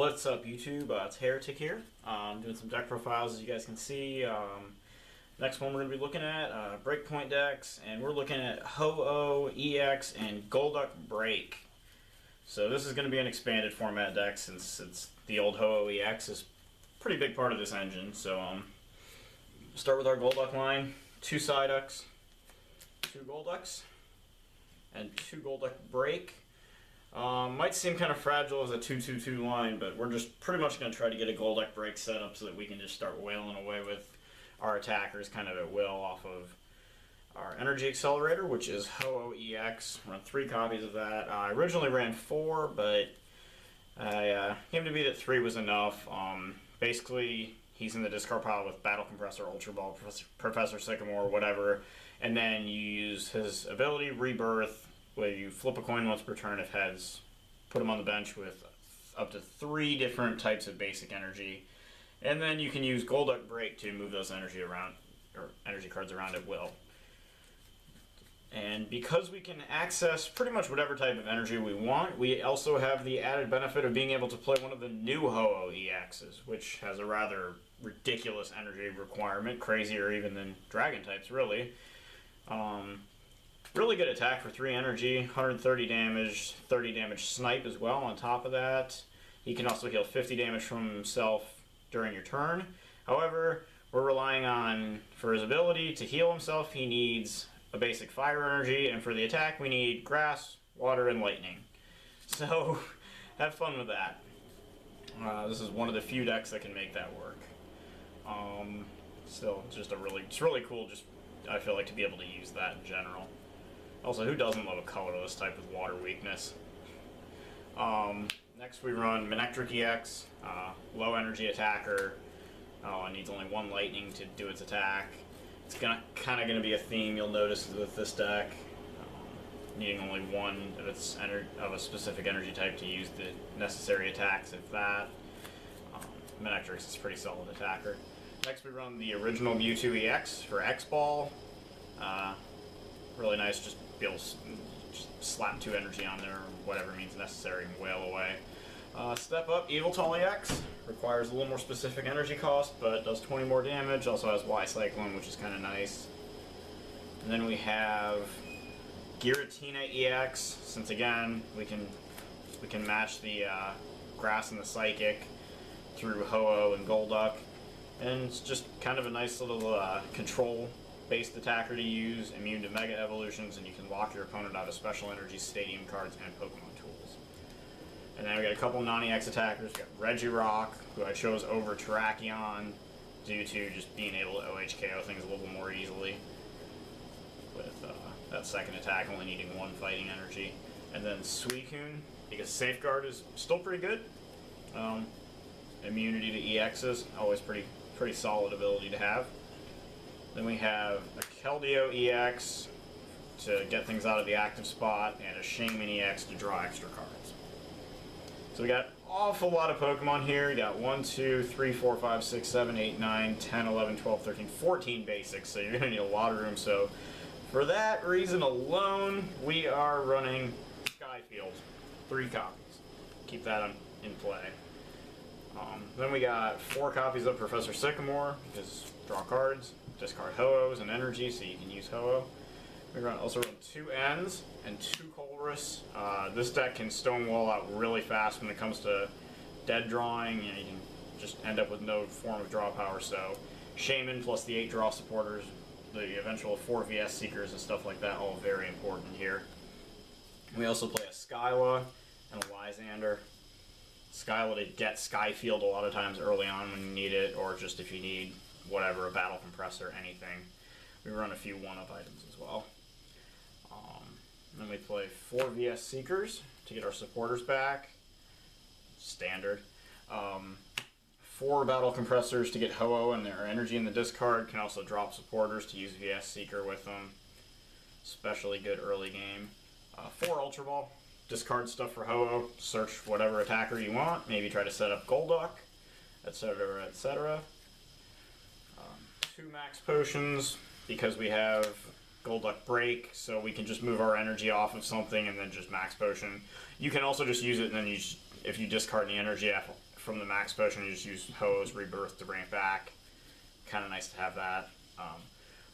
What's up, YouTube? It's Heretic here. Doing some deck profiles, as you guys can see. Next one we're going to be looking at BREAKpoint decks, and we're looking at Ho-Oh, EX, and Golduck Break. So this is going to be an expanded format deck, since it's the old Ho-Oh EX is a pretty big part of this engine. So start with our Golduck line: 2 Psyducks, 2 Golducks, and 2 Golduck Break. Might seem kind of fragile as a 2-2-2 line, but we're just pretty much going to try to get a Golduck Break set up so that we can just start wailing away with our attackers kind of at will off of our Energy Accelerator, which is Ho-Oh EX. Run 3 copies of that. I originally ran 4, but I came to be that 3 was enough. Basically, he's in the discard pile with Battle Compressor, Ultra Ball, Professor Sycamore, whatever, and then you use his ability, Rebirth, where you flip a coin once per turn if heads, put him on the bench with up to 3 different types of basic energy, and then you can use Golduck Break to move those energy around, or energy cards around at will. And because we can access pretty much whatever type of energy we want, we also have the added benefit of being able to play one of the new Ho-Oh EXs, which has a rather ridiculous energy requirement, crazier even than dragon types, really. Really good attack for 3 energy, 130 damage, 30 damage snipe as well on top of that. He can also heal 50 damage from himself during your turn. However, we're relying on, for his ability to heal himself, he needs a basic fire energy, and for the attack we need grass, water, and lightning. So, have fun with that. This is one of the few decks that can make that work. Still, just it's really cool, just I feel like, to be able to use that in general. Also, who doesn't love a colorless type with water weakness? Next we run Manectric EX, low energy attacker. It needs only 1 lightning to do its attack. It's kind of going to be a theme you'll notice with this deck. Needing only 1 of a specific energy type to use the necessary attacks, if that. Manectrix is a pretty solid attacker. Next we run the original Mewtwo EX for X-Ball. Really nice, just be able to just slap 2 energy on there, or whatever means necessary, and wail away. Step up, Yveltal EX, requires a little more specific energy cost, but does 20 more damage, also has Y-Cyclone, which is kind of nice. And then we have Giratina EX, since again, we can match the Grass and the Psychic through Ho-Oh and Golduck, and it's just kind of a nice little control-based attacker to use, immune to Mega Evolutions, and you can lock your opponent out of special energy, stadium cards, and Pokemon tools. And then we got a couple non-EX attackers. We got Regirock, who I chose over Terrakion due to just being able to OHKO things a little more easily, with that second attack only needing 1 fighting energy. And then Suicune, because Safeguard is still pretty good. Immunity to EXs, always pretty solid ability to have. Then we have a Keldeo EX to get things out of the active spot, and a Shaman EX to draw extra cards. So we got an awful lot of Pokemon here. You got 1, 2, 3, 4, 5, 6, 7, 8, 9, 10, 11, 12, 13, 14 basics, so you're going to need a lot of room. So for that reason alone, we are running Skyfield, 3 copies. Keep that in play. Then we got 4 copies of Professor Sycamore, because draw cards, discard Ho-Ohs and energy, so you can use Ho-Oh. We also run 2 Ends and 2 Colress. This deck can stonewall out really fast when it comes to dead drawing, and you can just end up with no form of draw power. So Shaman plus the 8 draw supporters, the eventual 4 VS Seekers and stuff like that, all very important here. We also play a Skyla and a Lysander. Skyla to get Skyfield a lot of times early on when you need it, or just if you need whatever, a Battle Compressor, anything. We run a few 1-up items as well. Then we play 4 VS Seekers to get our supporters back. Standard. 4 Battle Compressors to get Ho-Oh and their energy in the discard. Can also drop supporters to use VS Seeker with them. Especially good early game. 4 Ultra Ball. Discard stuff for Ho-Oh. Search whatever attacker you want. Maybe try to set up Golduck, etc., etc. 2 Max Potions, because we have Golduck Break, so we can just move our energy off of something and then just Max Potion. You can also just use it, and then if you discard any energy from the max potion, you just use Ho-Oh's Rebirth to bring it back. Kind of nice to have that.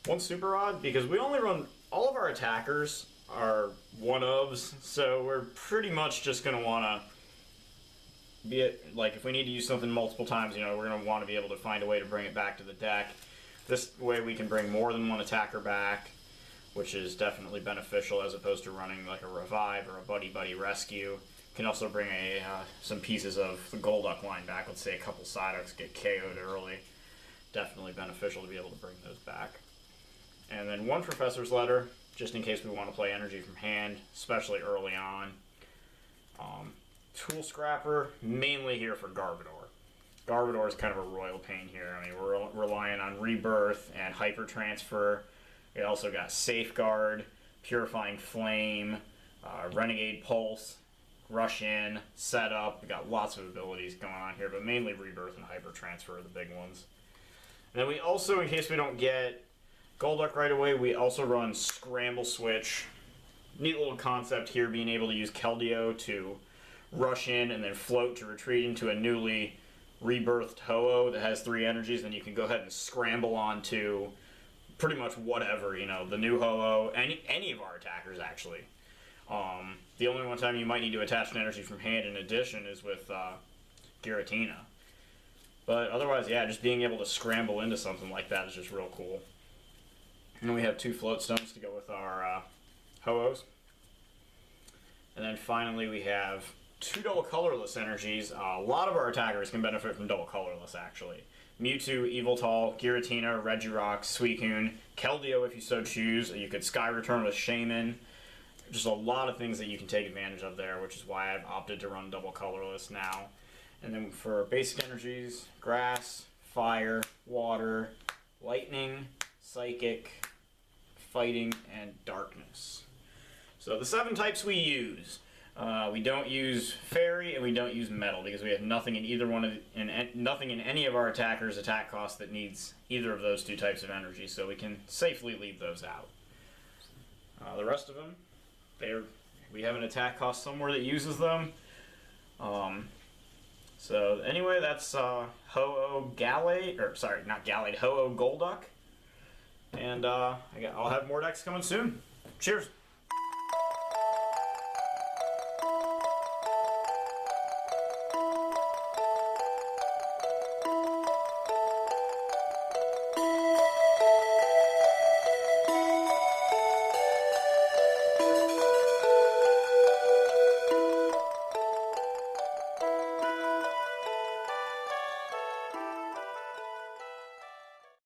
One super odd, because we only run, all of our attackers are one-ofs, so we're pretty much just going to want to be it, like, if we need to use something multiple times, you know, we're going to want to be able to find a way to bring it back to the deck. This way we can bring more than one attacker back, which is definitely beneficial as opposed to running like a revive or a buddy rescue. Can also bring some pieces of the Golduck line back. Let's say a couple Psyducks get KO'd early. Definitely beneficial to be able to bring those back. And then one Professor's Letter, just in case we want to play energy from hand, especially early on. Tool Scrapper, mainly here for Garbodor. Garbodor is kind of a royal pain here. I mean, we're relying on Rebirth and Hyper Transfer. We also got Safeguard, Purifying Flame, Renegade Pulse, Rush In, Setup. We got lots of abilities going on here, but mainly Rebirth and Hyper Transfer are the big ones. And then we also, in case we don't get Golduck right away, we also run Scramble Switch. Neat little concept here, being able to use Keldeo to rush in and then float to retreat into a newly rebirthed Ho-Oh that has 3 energies. Then you can go ahead and scramble onto pretty much whatever, you know, the new Ho-Oh, any of our attackers actually. The only one time you might need to attach an energy from hand in addition is with Giratina. But otherwise, yeah, just being able to scramble into something like that is just real cool. And then we have 2 float stones to go with our Ho-Ohs. And then finally we have 2 double colorless energies. A lot of our attackers can benefit from double colorless actually. Mewtwo, Yveltal, Giratina, Regirock, Suicune, Keldeo if you so choose. You could Sky Return with Shaman. Just a lot of things that you can take advantage of there, which is why I've opted to run double colorless now. And then for basic energies, Grass, Fire, Water, Lightning, Psychic, Fighting, and Darkness. So the 7 types we use. We don't use Fairy and we don't use Metal because we have nothing in either one of nothing in any of our attackers' attack cost that needs either of those 2 types of energy, so we can safely leave those out. The rest of them, we have an attack cost somewhere that uses them. So anyway, that's Ho-Oh Gallade, or sorry, not Gallade, Ho-Oh Golduck, and I'll have more decks coming soon. Cheers.